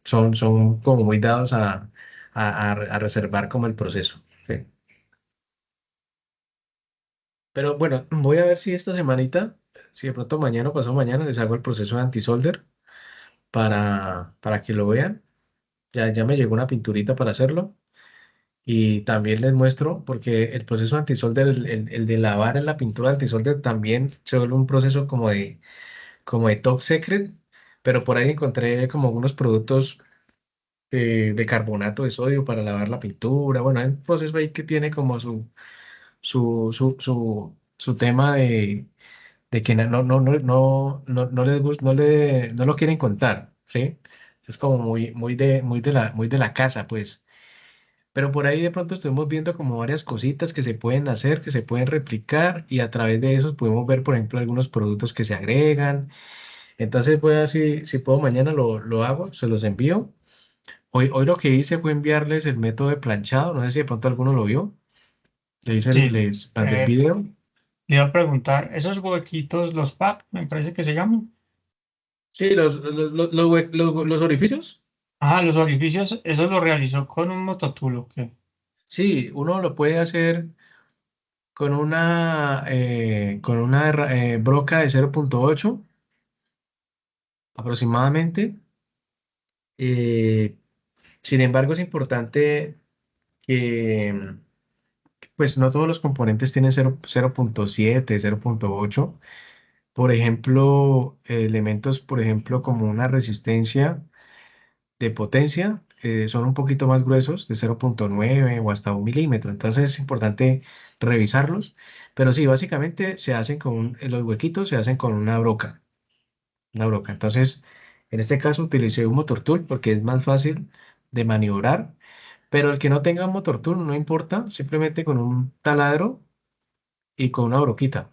son como muy dados a reservar como el proceso. ¿Sí? Pero bueno, voy a ver si esta semanita, si de pronto mañana o pasado mañana les hago el proceso de antisolder para que lo vean. Ya me llegó una pinturita para hacerlo. Y también les muestro, porque el proceso antisolder, el de lavar en la pintura antisolder también se vuelve un proceso como de top secret, pero por ahí encontré como unos productos de carbonato de sodio para lavar la pintura. Bueno, hay un proceso ahí que tiene como su tema de que no les no lo quieren contar, ¿sí? Es como muy de la casa, pues. Pero por ahí de pronto estuvimos viendo como varias cositas que se pueden hacer, que se pueden replicar y a través de esos podemos ver, por ejemplo, algunos productos que se agregan. Entonces voy a ver si puedo mañana lo hago, se los envío. Hoy lo que hice fue enviarles el método de planchado, no sé si de pronto alguno lo vio. Sí, Les mandé el video. le iba a preguntar, ¿esos huequitos, los pack, me parece que se llaman? Sí, los orificios. Ah, los orificios, ¿eso lo realizó con un mototool qué? Sí, uno lo puede hacer con una broca de 0,8 aproximadamente. Eh, Sin embargo, es importante que, pues, no todos los componentes tienen 0,7, 0,8. Por ejemplo, elementos, por ejemplo, como una resistencia de potencia, son un poquito más gruesos, de 0,9 o hasta 1 milímetro. Entonces, es importante revisarlos. Pero sí, básicamente se hacen los huequitos se hacen con una broca. Una broca. Entonces, en este caso utilicé un motor tool porque es más fácil de maniobrar. Pero el que no tenga un motor tool no importa, simplemente con un taladro y con una broquita.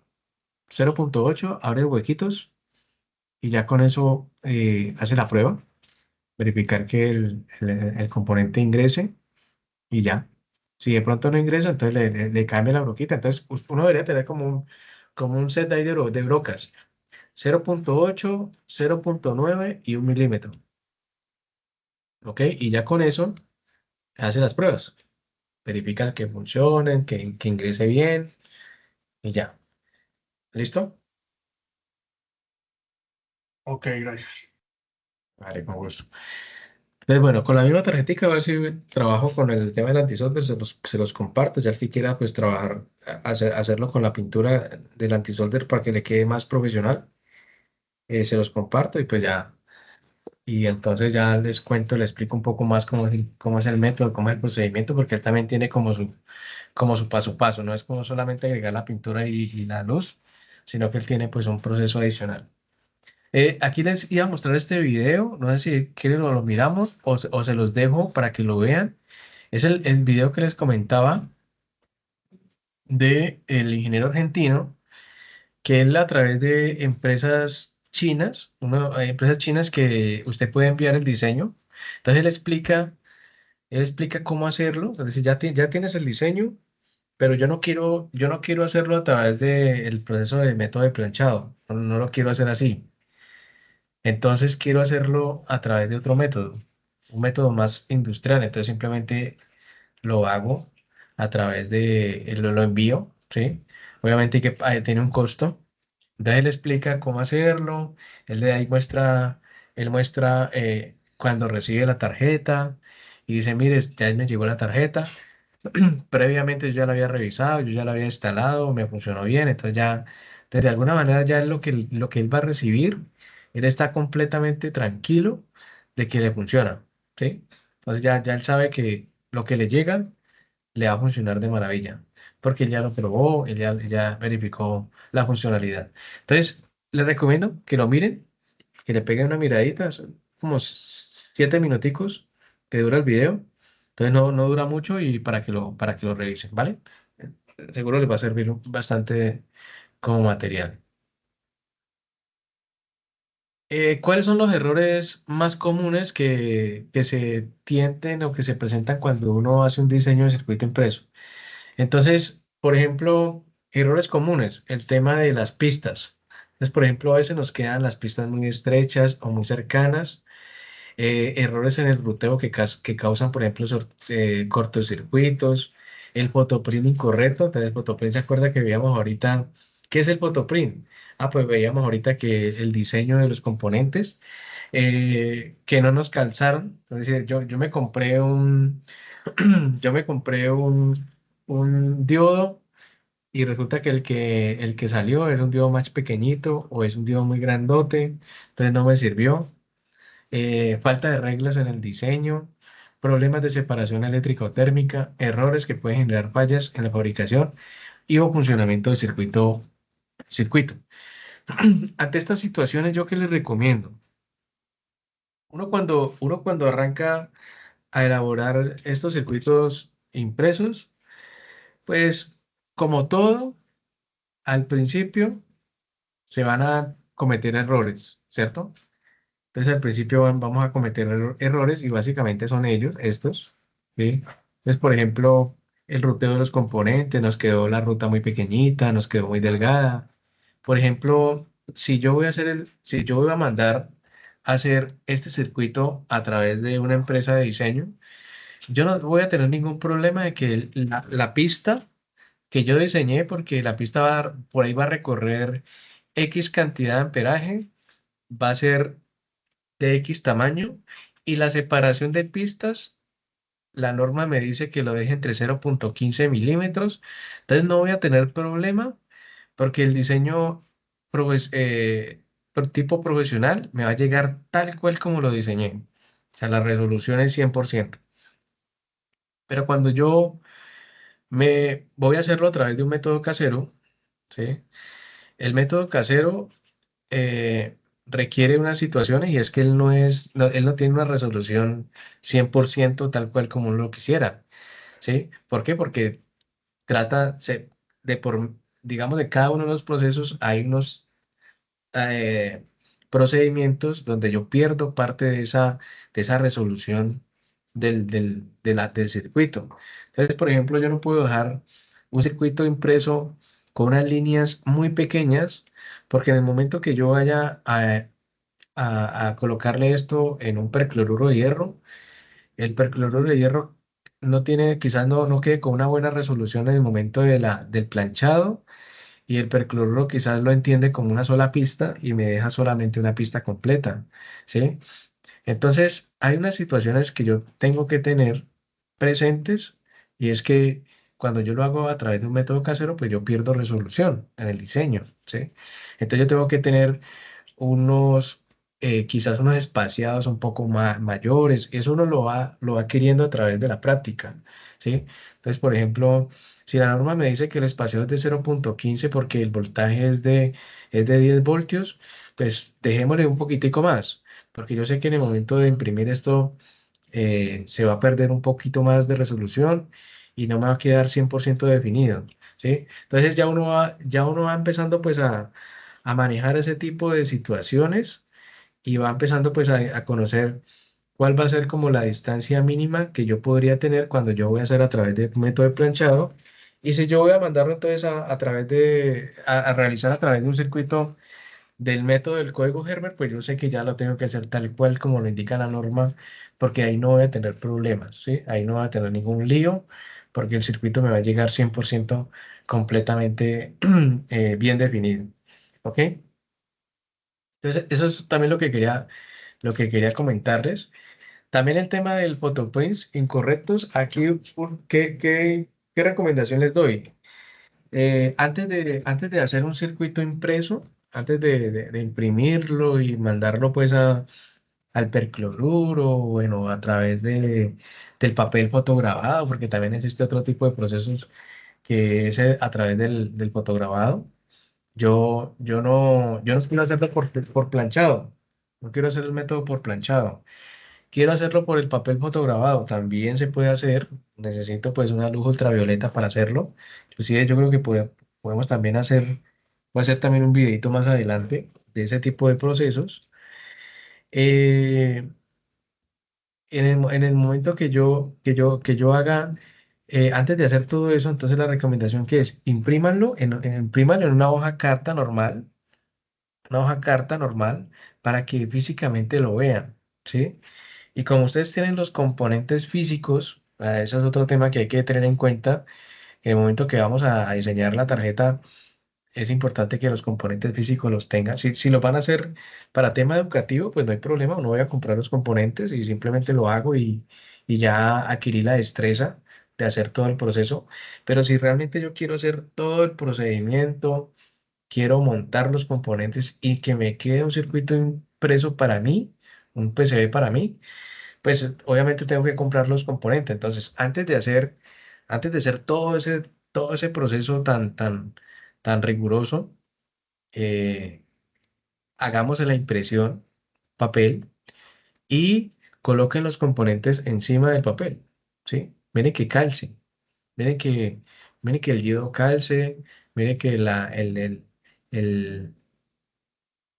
0,8, abre huequitos y ya con eso hace la prueba, verificar que el componente ingrese y ya. Si de pronto no ingresa, entonces le cambia la broquita. Entonces uno debería tener como un set ahí de brocas. 0,8, 0,9 y 1 milímetro. ¿Ok? Y ya con eso hace las pruebas. Verifica que funcionen, que ingrese bien y ya. ¿Listo? Ok, gracias. Vale, con gusto. Entonces, bueno, con la misma tarjetita, a ver si trabajo con el tema del antisolder, se los comparto. Ya el que quiera, pues trabajar, hacerlo con la pintura del antisolder para que le quede más profesional, se los comparto y pues ya. Y entonces ya les cuento, les explico un poco más cómo es el método, cómo es el procedimiento, porque él también tiene como su paso a paso. No es como solamente agregar la pintura y la luz, sino que él tiene pues un proceso adicional. Aquí les iba a mostrar este video, no sé si quieren lo miramos o se los dejo para que lo vean. Es el video que les comentaba de el ingeniero argentino, que él a través de empresas chinas, hay empresas chinas que usted puede enviar el diseño. Entonces él explica cómo hacerlo, es decir, ya tienes el diseño, pero yo no quiero hacerlo a través del proceso de método de planchado, no lo quiero hacer así. Entonces quiero hacerlo a través de otro método, un método más industrial. Entonces simplemente lo hago a través lo envío, ¿sí? Obviamente que tiene un costo. Entonces él explica cómo hacerlo, él de ahí muestra cuando recibe la tarjeta y dice, mire, ya me llegó la tarjeta. Previamente yo ya la había revisado, yo ya la había instalado, me funcionó bien, entonces ya, de alguna manera ya es lo que él va a recibir, él está completamente tranquilo de que le funciona, ¿sí? Entonces ya él sabe que lo que le llega le va a funcionar de maravilla, porque él ya lo probó, él ya verificó la funcionalidad. Entonces, les recomiendo que lo miren, que le peguen una miradita, son como 7 minuticos que dura el video, entonces no dura mucho y para que lo revisen, ¿vale? Seguro les va a servir bastante como material. ¿Cuáles son los errores más comunes que se tienden o que se presentan cuando uno hace un diseño de circuito impreso? Entonces, por ejemplo, errores comunes, el tema de las pistas. Entonces, por ejemplo, a veces nos quedan las pistas muy estrechas o muy cercanas, errores en el ruteo que causan, por ejemplo, cortocircuitos, el fotoprint incorrecto. Entonces, el fotoprint, ¿se acuerda que veíamos ahorita? ¿Qué es el fotoprint? Pues veíamos ahorita que el diseño de los componentes que no nos calzaron. Entonces, yo me compré un diodo y resulta que el que salió era un diodo más pequeñito o es un diodo muy grandote, entonces no me sirvió. Falta de reglas en el diseño, problemas de separación eléctrica o térmica, errores que pueden generar fallas en la fabricación y o funcionamiento del circuito. Ante estas situaciones, ¿yo qué les recomiendo? Uno cuando arranca a elaborar estos circuitos impresos, pues como todo, al principio se van a cometer errores, ¿cierto? Entonces al principio vamos a cometer errores y básicamente son ellos, estos, ¿sí? Entonces, por ejemplo, el ruteo de los componentes, nos quedó la ruta muy pequeñita, nos quedó muy delgada. Por ejemplo, si yo voy a mandar a hacer este circuito a través de una empresa de diseño, yo no voy a tener ningún problema de que la pista que yo diseñé, porque la pista por ahí va a recorrer X cantidad de amperaje, va a ser de X tamaño y la separación de pistas, la norma me dice que lo deje entre 0,15 milímetros, entonces no voy a tener problema porque el diseño profes- eh, por tipo profesional me va a llegar tal cual como lo diseñé. O sea, la resolución es 100%. Pero cuando yo me voy a hacerlo a través de un método casero, ¿sí? El método casero requiere unas situaciones y es que él no tiene una resolución 100% tal cual como uno lo quisiera, ¿sí? ¿Por qué? Porque de digamos, de cada uno de los procesos hay unos eh, procedimientos donde yo pierdo parte de esa resolución del circuito. Entonces, por ejemplo, yo no puedo dejar un circuito impreso con unas líneas muy pequeñas, porque en el momento que yo vaya a colocarle esto en un percloruro de hierro, el percloruro de hierro quizás no quede con una buena resolución en el momento del planchado y el percloruro quizás lo entiende como una sola pista y me deja solamente una pista completa, ¿sí? Entonces, hay unas situaciones que yo tengo que tener presentes y es que cuando yo lo hago a través de un método casero, pues yo pierdo resolución en el diseño, ¿sí? Entonces yo tengo que tener unos, quizás unos espaciados un poco mayores, eso uno lo va adquiriendo a través de la práctica, ¿sí? Entonces, por ejemplo, si la norma me dice que el espaciado es de 0,15 porque el voltaje es de 10 voltios, pues dejémosle un poquitico más, porque yo sé que en el momento de imprimir esto se va a perder un poquito más de resolución y no me va a quedar 100% definido, ¿sí? Entonces ya uno va empezando pues a manejar ese tipo de situaciones y va empezando pues a conocer cuál va a ser como la distancia mínima que yo podría tener cuando yo voy a hacer a través de un método de planchado Y si yo voy a mandarlo entonces a través a realizar a través de un circuito del método del código Herbert, pues yo sé que ya lo tengo que hacer tal cual como lo indica la norma, porque ahí no voy a tener problemas, ¿sí? Ahí no voy a tener ningún lío, porque el circuito me va a llegar 100% completamente bien definido, ¿ok? Entonces, eso es también lo que quería comentarles. También el tema del photoprints incorrectos, aquí, ¿qué recomendación les doy? Antes de hacer un circuito impreso, antes de imprimirlo y mandarlo pues al percloruro, bueno, a través del papel fotograbado, porque también existe otro tipo de procesos que es a través del fotograbado. Yo no quiero hacerlo por planchado, no quiero hacer el método por planchado. Quiero hacerlo por el papel fotograbado, también se puede hacer. Necesito pues una luz ultravioleta para hacerlo. Inclusive yo creo que podemos también voy a hacer también un videito más adelante de ese tipo de procesos. Eh, en el momento que yo haga, antes de hacer todo eso, entonces la recomendación que es, imprímanlo en una hoja carta normal, para que físicamente lo vean, ¿sí? Y como ustedes tienen los componentes físicos, eso es otro tema que hay que tener en cuenta. En el momento que vamos a diseñar la tarjeta, es importante que los componentes físicos los tengan. Si lo van a hacer para tema educativo, pues no hay problema, no voy a comprar los componentes y simplemente lo hago y ya adquirí la destreza de hacer todo el proceso. Pero si realmente yo quiero hacer todo el procedimiento, quiero montar los componentes y que me quede un circuito impreso para mí, un PCB para mí, pues obviamente tengo que comprar los componentes. Entonces, antes de hacer todo ese proceso tan riguroso, eh, hagamos la impresión, papel, y coloquen los componentes encima del papel, ¿sí? Miren que calce, miren que, miren que el diodo calce, miren que el-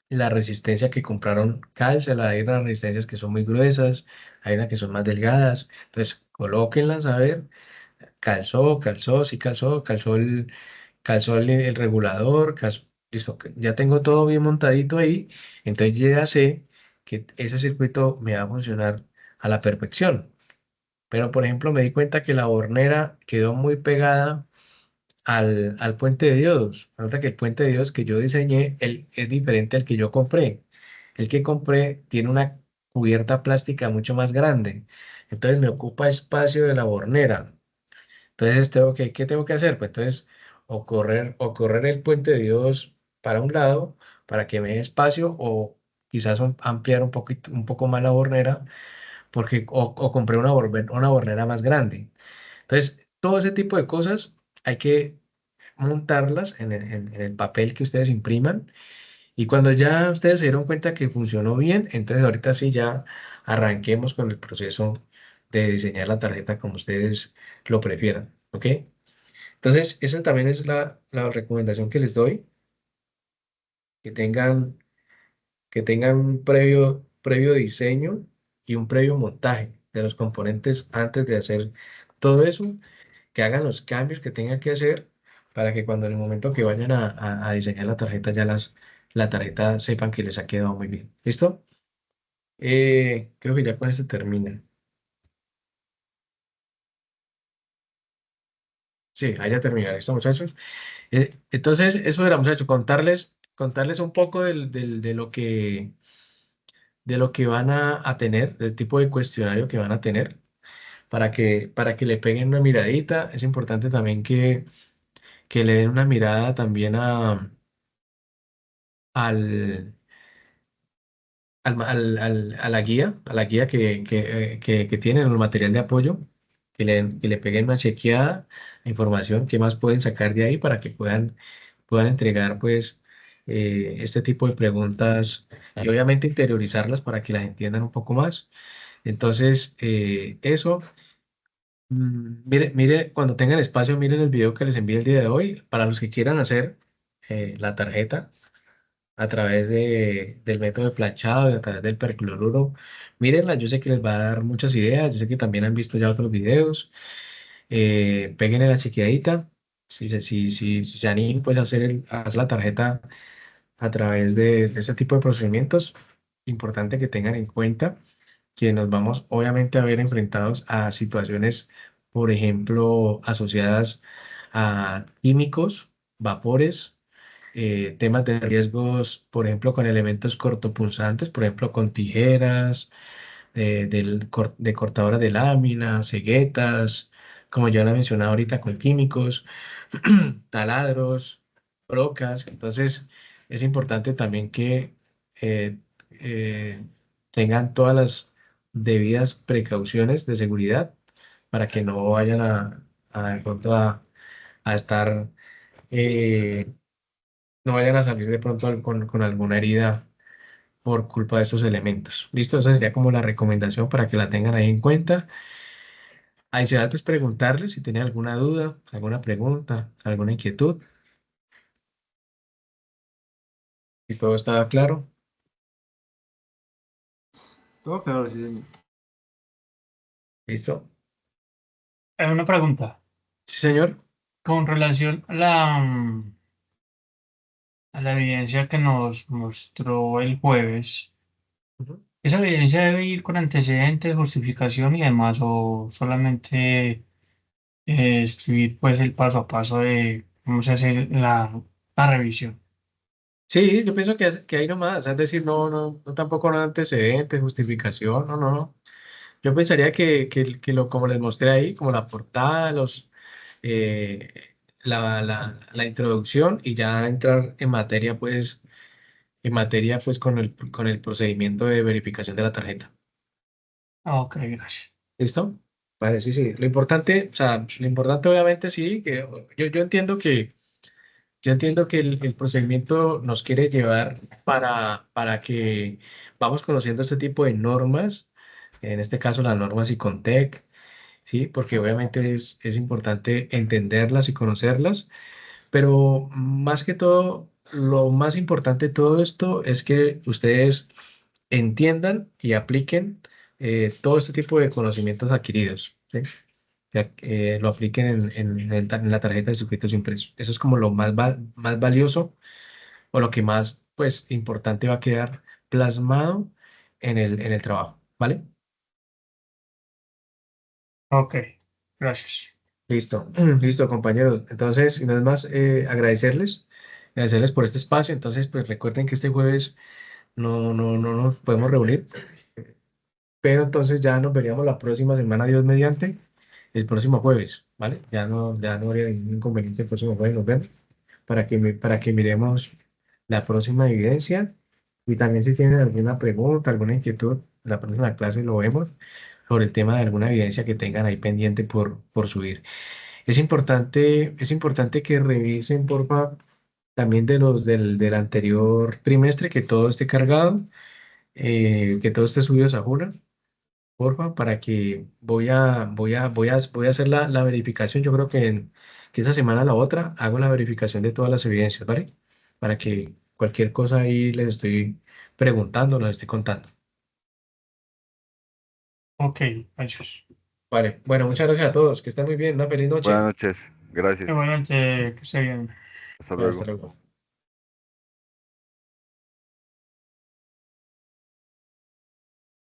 la resistencia que compraron calce, hay unas resistencias que son muy gruesas, hay unas que son más delgadas. Entonces, colóquenlas a ver. Calzó, sí calzó el regulador, listo, ya tengo todo bien montadito ahí, entonces yo ya sé que ese circuito me va a funcionar a la perfección. Pero, por ejemplo, me di cuenta que la hornera quedó muy pegada al puente de diodos. Nota que el puente de diodos que yo diseñé es diferente al que yo compré. El que compré tiene una cubierta plástica mucho más grande, entonces me ocupa espacio de la hornera. Entonces, ¿qué tengo que hacer? Pues entonces, o correr el puente de Dios para un lado para que me dé espacio, o quizás ampliar un poco más la bornera, o compré una bornera más grande. Entonces, todo ese tipo de cosas hay que montarlas en el papel que ustedes impriman. Y cuando ya ustedes se dieron cuenta que funcionó bien, entonces ahorita sí ya arranquemos con el proceso de diseñar la tarjeta como ustedes lo prefieran. ¿Ok? Entonces, esa también es la recomendación que les doy, que tengan, que tengan un previo diseño y un previo montaje de los componentes antes de hacer todo eso, que hagan los cambios que tengan que hacer para que cuando en el momento que vayan a diseñar la tarjeta, la tarjeta sepan que les ha quedado muy bien. ¿Listo? Creo que ya con esto termina. Sí, ahí ya termina. ¿Listo, muchachos? Entonces, eso era, muchachos, contarles un poco de lo que van a tener, del tipo de cuestionario que van a tener, para que le peguen una miradita. Es importante también que le den una mirada también al, a la guía que tienen, el material de apoyo, que le peguen una chequeada a información, qué más pueden sacar de ahí para que puedan entregar pues este tipo de preguntas y obviamente interiorizarlas para que las entiendan un poco más. Entonces, eso, mire, cuando tengan espacio, miren el video que les envié el día de hoy. Para los que quieran hacer la tarjeta a través del método de planchado y a través del percloruro, mírenla, yo sé que les va a dar muchas ideas, yo sé que también han visto ya otros videos, péguenle la chequeadita si se animan, pues a hacer la tarjeta a través de ese tipo de procedimientos, importante que tengan en cuenta que nos vamos obviamente a ver enfrentados a situaciones, por ejemplo, asociadas a químicos, vapores, temas de riesgos, por ejemplo, con elementos cortopunzantes, por ejemplo, con tijeras, de cortadora de láminas, ceguetas, como ya lo he mencionado ahorita, con químicos, taladros, brocas. Entonces, es importante también que eh, eh, tengan todas las debidas precauciones de seguridad para que no vayan de pronto a estar, eh, no vayan a salir de pronto con alguna herida por culpa de estos elementos. Listo, esa sería como la recomendación para que la tengan ahí en cuenta. Adicional, pues preguntarles si tienen alguna duda, alguna pregunta, alguna inquietud, si todo estaba claro. Todo claro, sí, señor. ¿Listo? Una pregunta. Sí, señor. Con relación a la evidencia que nos mostró el jueves, Ujú. ¿esa evidencia debe ir con antecedentes, justificación y demás, o solamente escribir pues el paso a paso de cómo se hace la revisión? Sí, yo pienso que ahí nomás, es decir, no tampoco no antecedentes, justificación, no. Yo pensaría que como les mostré ahí, como la portada, la introducción y ya entrar en materia pues con el procedimiento de verificación de la tarjeta. Ah, ok, gracias. ¿Listo? Vale, sí, sí. Lo importante, o sea, lo importante obviamente sí, que yo entiendo que el procedimiento nos quiere llevar para que vamos conociendo este tipo de normas, en este caso las normas ICONTEC, ¿sí? Porque obviamente es importante entenderlas y conocerlas, pero más que todo, lo más importante de todo esto es que ustedes entiendan y apliquen todo este tipo de conocimientos adquiridos, ¿sí? Lo apliquen en la tarjeta de circuitos impresos. Eso es como lo más valioso o lo que más, pues, importante va a quedar plasmado en el trabajo, ¿vale? Ok, gracias. Listo, listo, compañeros. Entonces, y no es más, agradecerles por este espacio. Entonces, pues recuerden que este jueves no nos podemos reunir, pero entonces ya nos veríamos la próxima semana, Dios mediante, el próximo jueves, ¿vale? Ya no habría ningún inconveniente el próximo jueves, nos vemos, para que miremos la próxima evidencia y también si tienen alguna pregunta, alguna inquietud, la próxima clase lo vemos sobre el tema de alguna evidencia que tengan ahí pendiente por subir. Es importante que revisen, porfa, también del anterior trimestre, que todo esté cargado, que todo esté subido a Sajuna, porfa, para que voy a hacer la verificación. Yo creo que esta semana a la otra hago la verificación de todas las evidencias, ¿vale? Para que cualquier cosa ahí les estoy preguntando, les estoy contando. Ok, gracias. Vale, bueno, muchas gracias a todos, que estén muy bien, una feliz Buenas noche. noches, gracias. Igualmente, que se bien. Hasta Hasta luego. luego.